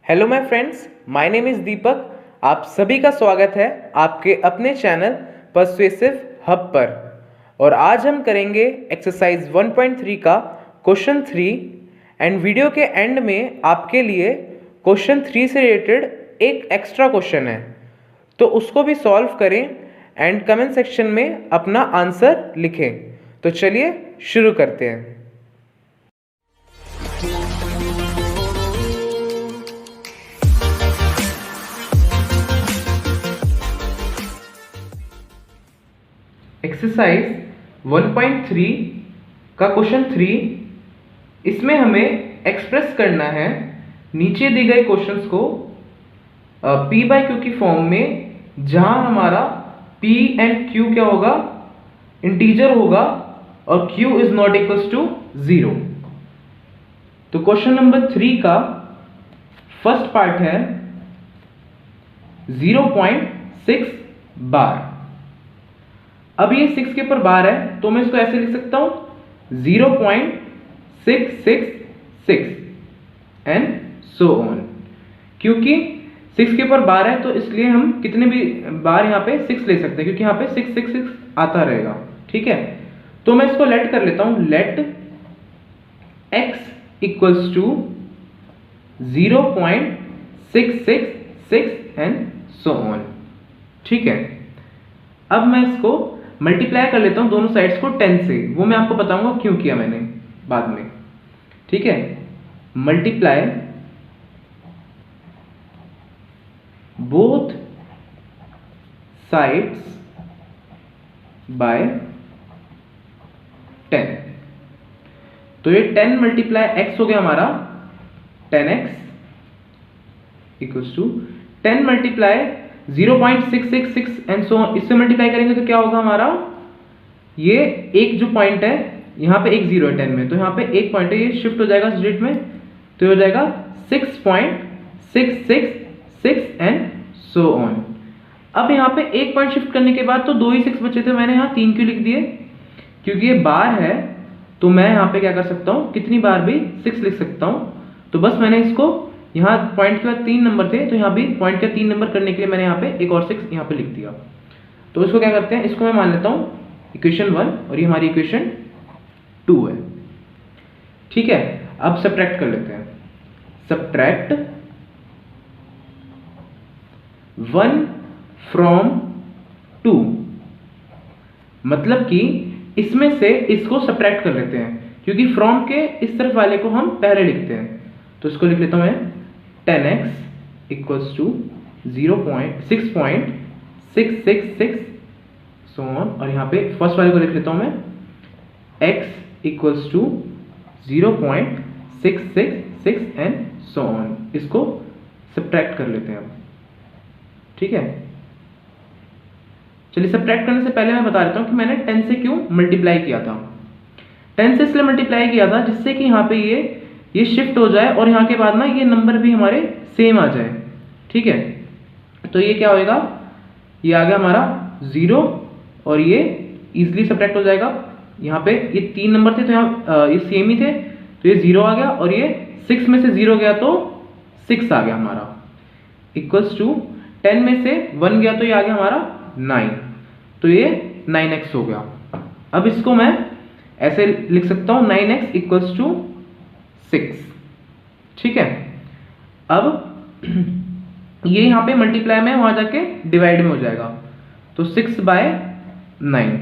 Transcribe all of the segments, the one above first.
Hello my friends, my name is Deepak. आप सभी का स्वागत है आपके अपने चैनल पर्सुएसिव हब पर। और आज हम करेंगे एक्सरसाइज 1.3 का क्वेश्चन 3 एंड वीडियो के एंड में आपके लिए क्वेश्चन 3 से रिलेटेड एक एक्स्ट्रा क्वेश्चन है, तो उसको भी सॉल्व करें एंड कमेंट सेक्शन में अपना आंसर लिखें। तो चलिए शुरू करते हैं। एक्सरसाइज 1.3 का क्वेश्चन 3, इसमें हमें एक्सप्रेस करना है नीचे दिए गए क्वेश्चंस को P बाय Q की फॉर्म में, जहां हमारा P एंड Q क्या होगा, इंटीजर होगा और Q is not equals to 0। तो क्वेश्चन नंबर 3 का फर्स्ट पार्ट है 0.6 बार। अब ये 6 के ऊपर बार है, तो मैं इसको ऐसे लिख सकता हूं 0.666 एंड सो ऑन। क्योंकि 6 के ऊपर बार है तो इसलिए हम कितने भी बार यहाँ पे 6 ले सकते हैं, क्योंकि यहाँ पे 666 आता रहेगा। ठीक है, तो मैं इसको लेट कर लेता हूं, let x equals to 0.666 and so on. ठीक है, अब मैं इसको मल्टीप्लाई कर लेता हूं दोनों साइड्स को 10 से, वो मैं आपको बताऊंगा क्यों किया मैंने बाद में। ठीक है, मल्टीप्लाई बोथ साइड्स बाय 10। तो ये 10 मल्टीप्लाई x हो गया हमारा 10x equals to 10 multiply 0.666 and so on. इससे मल्टीप्लाई करेंगे तो क्या होगा हमारा, ये एक जो पॉइंट है यहाँ पे एक जीरो है 10 में, तो यहाँ पे एक पॉइंट है, ये शिफ्ट हो जाएगा डिजिट में, तो हो जाएगा 6.666 एंड सो ऑन। अब यहाँ पे एक पॉइंट शिफ्ट करने के बाद तो 2 ही 6 बचे थे, मैंने यहाँ 3 क्यों लिख दिए, क्योंकि ये बार है तो मैं यहाँ पे क्या कर सकता हूँ, कितनी बार भी 6 लिख सकता हूँ। तो बस मैंने इसको यहाँ पॉइंट के बाद 3 नंबर थे, तो यहाँ भी पॉइंट का 3 नंबर करने के लिए मैंने यहाँ पे एक और 6 यहाँ पे लिख दिया। तो इसको क्या करते हैं, इसको मैं मान लेता हूँ इक्वेशन 1 और ये हमारी इक्वेशन 2 है। ठीक है, अब सब्ट्रैक्ट कर लेते हैं, सब्ट्रैक्ट 1 फ्रॉम 2, मतलब कि इसमें से इसको सब्ट्रैक्ट कर लेते हैं, क्योंकि फ्रॉम के इस तरफ वाले को हम पहले लिखते हैं। तो इसको लिख लेता हूं मैं 10x equals to 6.666 so on, और यहाँ पे फर्स्ट वाले को लिख लेता हूं मैं x equals to 0.666 and so on. इसको सब्ट्रैक्ट कर लेते हैं अब। ठीक है, चलिए सब्ट्रैक्ट करने से पहले मैं बता देता हूं कि मैंने 10 से क्यों मल्टीप्लाई किया था। 10 से इसलिए मल्टीप्लाई किया था जिससे कि यहाँ पे ये शिफ्ट हो जाए और यहाँ के बाद ना ये नंबर भी हमारे सेम आ जाए। ठीक है, तो ये क्या होएगा, ये आ गया हमारा 0 और ये इजिली सब्ट्रैक्ट हो जाएगा। यहाँ पे ये 3 नंबर थे तो यहाँ ये सेम ही थे, तो ये 0 आ गया, और ये 6 में से 0 गया तो 6 आ गया हमारा, इक्वल्स टू 10 में से 1 गया तो ये आ गया हमारा 9, तो ये 9x हो गया। अब इसको मैं ऐसे लिख सकता हूँ 9x इक्वल्स टू 6। ठीक है, अब ये यहाँ पे मल्टीप्लाई में वहां जाके डिवाइड में हो जाएगा, तो 6/9।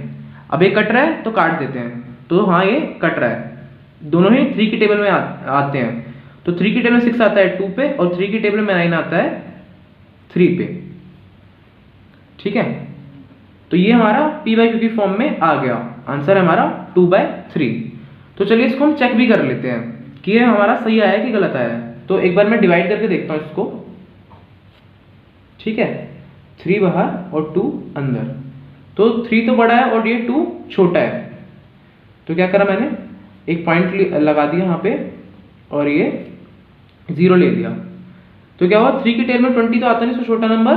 अब ये कट रहा है तो काट देते हैं, तो हाँ ये कट रहा है, दोनों ही 3 की टेबल में आते हैं। तो 3 की टेबल में 6 आता है 2 पे, और 3 की टेबल में 9 आता है 3 पे। ठीक है, तो ये हमारा P बाय Q की फॉर्म में आ गया, आंसर है हमारा 2/3। तो चलिए इसको हम चेक भी कर लेते हैं कि ये हमारा सही आया है कि गलत आया है। तो एक बार मैं डिवाइड करके देखता हूँ इसको। ठीक है, 3 बाहर और 2 अंदर, तो 3 तो बड़ा है और ये 2 छोटा है, तो क्या करा मैंने, एक पॉइंट लगा दिया यहाँ पे और ये 0 ले दिया। तो क्या हुआ, 3 की टेबल में 20 तो आता नहीं, तो छोटा नंबर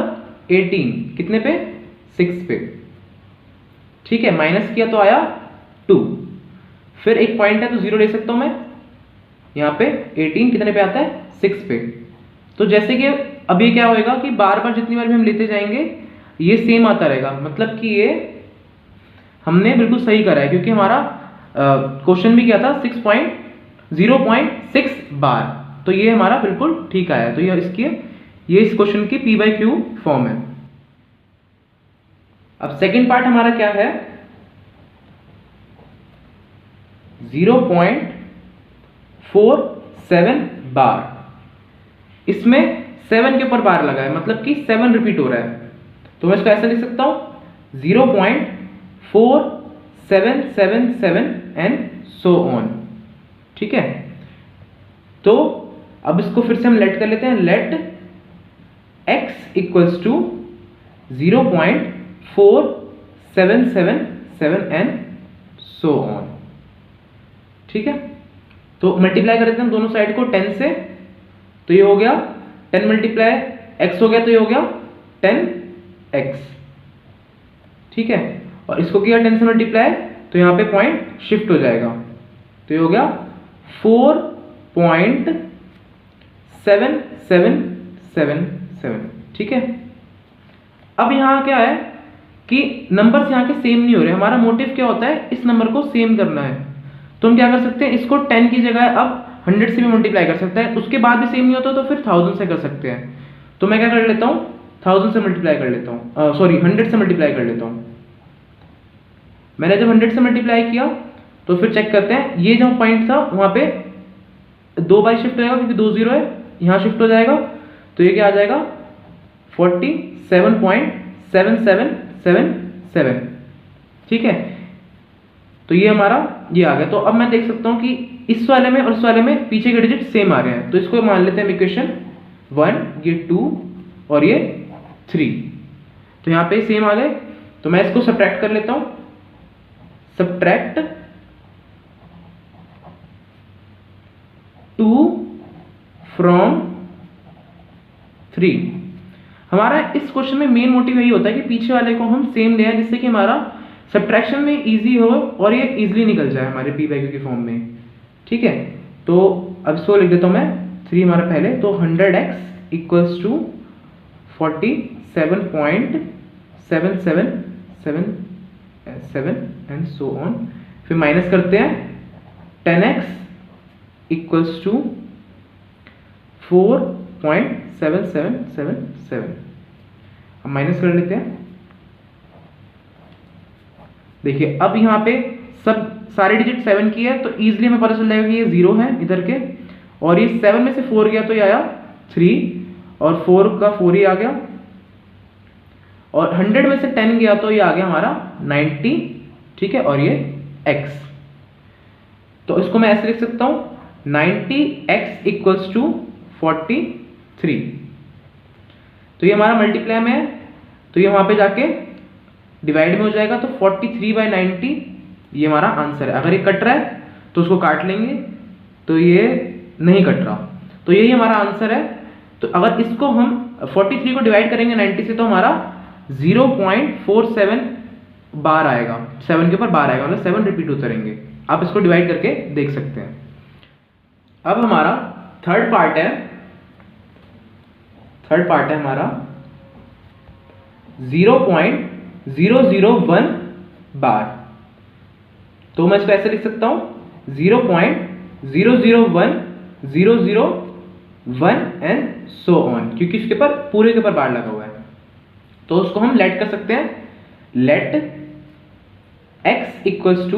18 कितने पे, 6 पे। ठीक है, माइनस किया तो आया 2, फिर एक पॉइंट है तो 0 ले सकता हूं मैं, यहाँ पे 18 कितने पे आता है, 6 पे। तो जैसे कि अब ये क्या होएगा कि बार बार जितनी बार भी हम लेते जाएंगे ये सेम आता रहेगा, मतलब कि ये हमने बिल्कुल सही करा है, क्योंकि हमारा क्वेश्चन भी क्या था 0.6 बार, तो ये हमारा बिल्कुल ठीक आया। तो ये इस क्वेश्चन की P by Q फॉर्म है। अब सेकंड पार्ट हमारा क्या है, 0.47 बार। इसमें 7 के ऊपर बार लगा है, मतलब कि 7 रिपीट हो रहा है। तो मैं इसको ऐसे लिख सकता हूं 0.4777 एंड सो ऑन। ठीक है, तो अब इसको फिर से हम लेट कर लेते हैं, let x equals to 0.4777 and so on. ठीक है, तो मल्टीप्लाई कर देते हैं दोनों साइड को 10 से, तो ये हो गया 10 मल्टीप्लाई x हो गया, तो ये हो गया 10x। ठीक है, और इसको किया 10 से मल्टीप्लाई, तो यहाँ पे पॉइंट शिफ्ट हो जाएगा, तो ये हो गया 4.7777। ठीक है, अब यहाँ क्या है कि नंबर्स यहाँ के सेम नहीं हो रहे। हमारा मोटिव क्या होता है, इस नंबर को सेम करना है। तो हम क्या कर सकते हैं, इसको 10 की जगह अब 100 से भी मल्टीप्लाई कर सकते हैं, उसके बाद भी सेम नहीं होता तो फिर 1000 से कर सकते हैं। तो मैं क्या कर लेता हूँ, 1000 से मल्टीप्लाई कर लेता हूँ, सॉरी 100 से मल्टीप्लाई कर लेता हूँ। मैंने जब 100 से मल्टीप्लाई किया तो फिर चेक करते हैं, ये जो पॉइंट था वहाँ पे 2 बाई शिफ्ट हो जाएगा, क्योंकि 2 0 है, यहाँ शिफ्ट हो जाएगा, तो ये क्या आ जाएगा 47.7777। ठीक है, तो ये हमारा ये आ गया। तो अब मैं देख सकता हूँ कि इस वाले में और इस वाले में पीछे के डिजिट सेम आ रहे हैं, तो इसको मान लेते हैं इक्वेशन 1, ये 2 और ये 3, तो यहाँ पे सेम आ गए। तो मैं इसको सब्ट्रैक्ट कर लेता हूँ, सब्ट्रैक्ट 2 फ्रॉम 3। हमारा इस क्वेश्चन में मेन मोटिव यही होता है कि पीछे वाले को हम सेम ले आए, जिससे कि हमारा सब्ट्रैक्शन में इजी हो और ये इजीली निकल जाए हमारे P by Q की फॉर्म में। ठीक है, तो अब इसको लिख देता हूं मैं 3 हमारा पहले, तो 100x equals to 47.7777 and so on. फिर माइनस करते हैं, 10x इक्वल्स टू 4.7777। अब माइनस कर लेते हैं। देखिए अब यहाँ पे सब सारे डिजिट 7 की है, तो इजीली हमें पता चल जाएगा कि ये 0 है इधर के, और ये 7 में से 4 गया तो ये आया 3, और 4 का 4 ही आ गया, और 100 में से 10 गया तो ये आ गया हमारा 90। ठीक है, और ये x, तो इसको मैं ऐसे लिख सकता हूँ 90x इक्वल्स टू 43। तो ये हमारा मल्टीप्लाई में है, तो ये वहां पे जाके डिवाइड में हो जाएगा, तो 43/90 ये हमारा आंसर है। अगर ये कट रहा है तो उसको काट लेंगे, तो ये नहीं कट रहा, तो यही हमारा आंसर है। तो अगर इसको हम 43 को डिवाइड करेंगे 90 से, तो हमारा 0.47 बार आएगा, 7 के ऊपर बार आएगा, मतलब 7 रिपीट होते रहेंगे। आप इसको डिवाइड करके देख सकते हैं। अब हमारा थर्ड पार्ट है हमारा 0.001 बार। तो मैं इसको ऐसे लिख सकता हूं 0.001001 एंड सो ऑन, क्योंकि इसके ऊपर पूरे के ऊपर बार लगा हुआ है। तो उसको हम लेट कर सकते हैं, let x equals to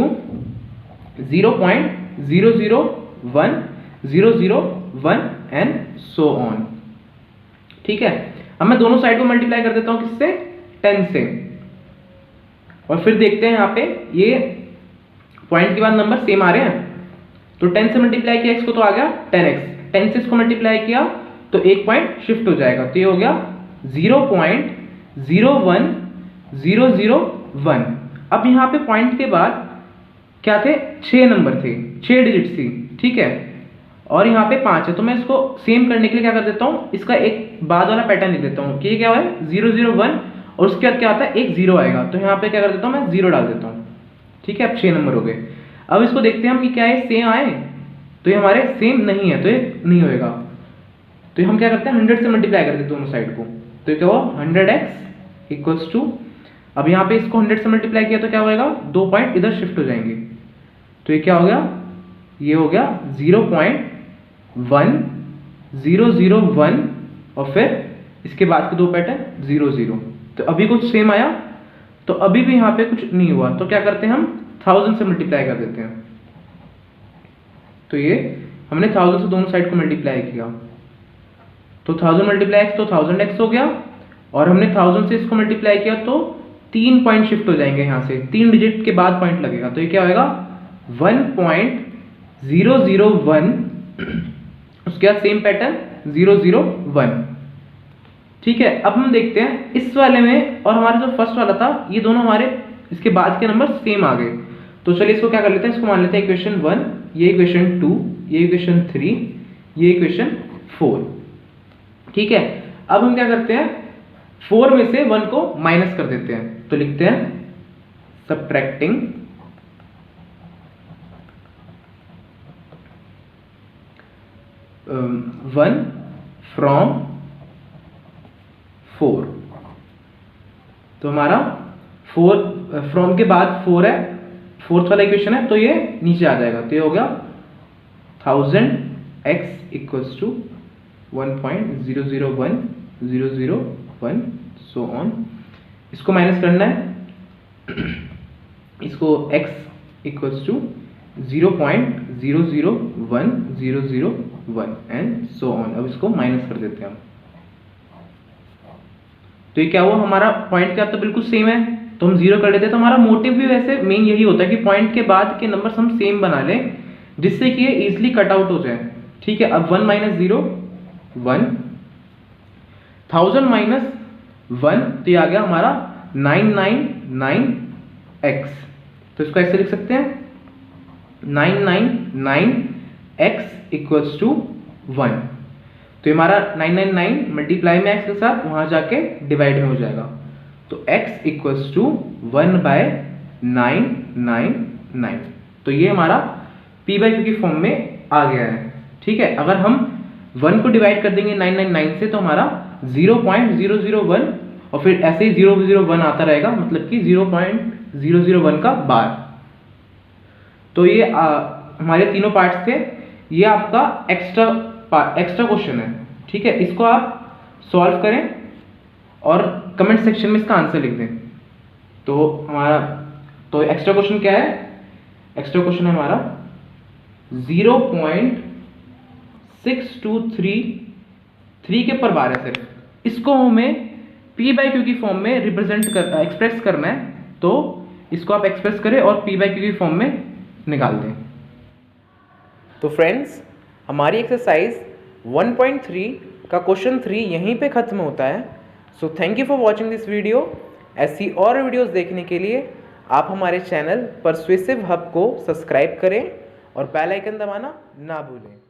0.001001 and so on. ठीक है, अब मैं दोनों साइड को मल्टीप्लाई कर देता हूं, किससे, 10 से, और फिर देखते हैं यहाँ पे ये पॉइंट के बाद नंबर सेम आ रहे हैं। तो 10 से मल्टीप्लाई किया x को तो आ गया 10x, 10 से इसको मल्टीप्लाई किया तो एक पॉइंट शिफ्ट हो जाएगा, तो ये हो गया 0.01001। अब यहाँ पे पॉइंट के बाद क्या थे, 6 नंबर थे, 6 डिजिट थी। ठीक है, और यहाँ पे 5 है, तो मैं इसको सेम करने के लिए क्या कर देता हूँ, इसका एक बाद वाला पैटर्न लिख देता हूँ कि ये क्या है 001, और उसके बाद क्या आता है एक 0 आएगा, तो यहाँ पे क्या कर देता हूँ मैं 0 डाल देता हूँ। ठीक है, अब 6 नंबर हो गए। अब इसको देखते हैं हम कि क्या ये सेम आए, तो ये हमारे सेम नहीं है, तो ये नहीं होएगा। तो हम क्या करते हैं 100 से मल्टीप्लाई करते हैं दोनों साइड को, तो ये क्या हुआ 100x इक्वल्स टू, अब यहाँ पे इसको 100 से मल्टीप्लाई किया तो क्या होगा 2 पॉइंट इधर शिफ्ट हो जाएंगे, तो ये क्या हो गया, ये हो गया 0.1001 और फिर इसके बाद के 2 पैटर्न 0 0। तो अभी कुछ सेम आया, तो अभी भी यहाँ पे कुछ नहीं हुआ, तो क्या करते हैं हम 1000 से मल्टीप्लाई कर देते हैं। तो ये हमने 1000 से दोनों साइड को मल्टीप्लाई किया, तो 1000 मल्टीप्लाई x तो 1000x हो गया, और हमने 1000 से इसको मल्टीप्लाई किया तो 3 पॉइंट शिफ्ट हो जाएंगे, यहाँ से 3 डिजिट के बाद पॉइंट लगेगा, तो ये क्या होगा 1.001, उसके बाद सेम पैटर्न 001। ठीक है, अब हम देखते हैं इस वाले में और हमारा जो फर्स्ट वाला था, ये दोनों हमारे इसके बाद के नंबर सेम आ गए, तो चलिए इसको क्या कर लेते हैं, इसको मान लेते हैं इक्वेशन 1, ये इक्वेशन 2, ये इक्वेशन 3, ये इक्वेशन 4। ठीक है, अब हम क्या करते हैं 4 में से 1 को माइनस कर देते हैं, तो लिखते हैं सबट्रैक्टिंग 1 फ्रॉम 4। तो हमारा 4 फ्रॉम के बाद 4 है, फोर्थ वाला इक्वेशन है, तो ये नीचे आ जाएगा, तो ये हो गया 1000x equals to 1.001001 so on. इसको माइनस करना है, इसको x equals to 0.001001 and so on. अब इसको माइनस कर देते हैं हम, तो ये क्या हुआ, हमारा पॉइंट के बाद तो बिल्कुल सेम है, तो हम 0 कर लेते हैं। तो हमारा मोटिव भी वैसे मेन यही होता है कि पॉइंट के बाद के नंबर्स हम सेम बना लें, जिससे कि ये इजीली कट आउट हो जाए। ठीक है, अब 1 - 0 1, 1000 - 1, तो ये आ गया हमारा 999x। तो इसको ऐसे लिख सकते हैं 999x इक्वल्स टू 1। तो हमारा 999 मल्टीप्लाई में x के साथ वहां जाके डिवाइड में हो जाएगा, तो x इक्वल्स टू 1/999। तो ये हमारा p/q की फॉर्म में आ गया है। ठीक है, अगर हम 1 को डिवाइड कर देंगे 999 से, तो हमारा 0.001 और फिर ऐसे ही 001 आता रहेगा, मतलब कि 0.001 का बार। तो ये हमारे तीनों पार्ट्स थे, ये आपका एक्स्ट्रा क्वेश्चन है। ठीक है, इसको आप सॉल्व करें और कमेंट सेक्शन में इसका आंसर लिख दें। तो हमारा तो एक्स्ट्रा क्वेश्चन क्या है, एक्स्ट्रा क्वेश्चन है हमारा 0.6233 के पर बार है सिर्फ, इसको हमें p/q की फॉर्म में एक्सप्रेस करना है, तो इसको आप एक्सप्रेस करें और p/q की फॉर्म में निकाल दें। तो फ्रेंड्स, हमारी एक्सरसाइज 1.3 का क्वेश्चन 3 यहीं पे खत्म होता है। So thank you for watching this video. ऐसी और वीडियोस देखने के लिए आप हमारे चैनल परसुएसिव हब को सब्सक्राइब करें और बेल आइकन दबाना ना भूलें।